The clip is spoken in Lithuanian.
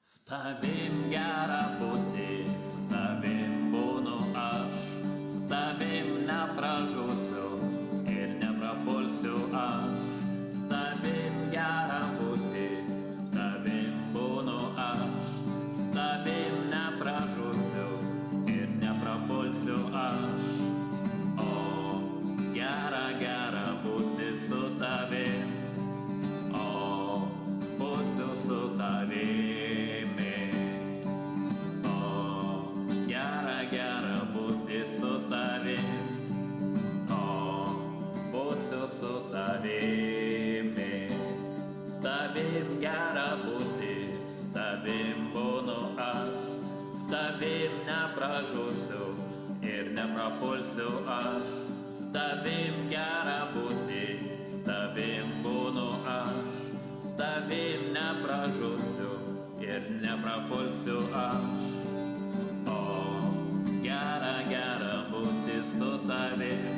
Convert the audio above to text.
З tavim gera būti, su tavim būnu aš, su tavim nepražūsiu ir neprapulsiu aš. Su tavim gera būti, su tavim būnu aš, su tavim nepražūsiu ir neprapulsiu aš. O gera, gera būti su tavim, o būsiu su tavimi. O gera, gera būti su tavim, o būsiu su tavimi. Su tavim gera būti, su tavim būnu aš, su tavim nepražūsiu ir neprapulsiu aš. Su tavim gera būti, su tavim būnu aš, su tavim nepražūsiu ir neprapulsiu aš. O gera, gera būti su tavim.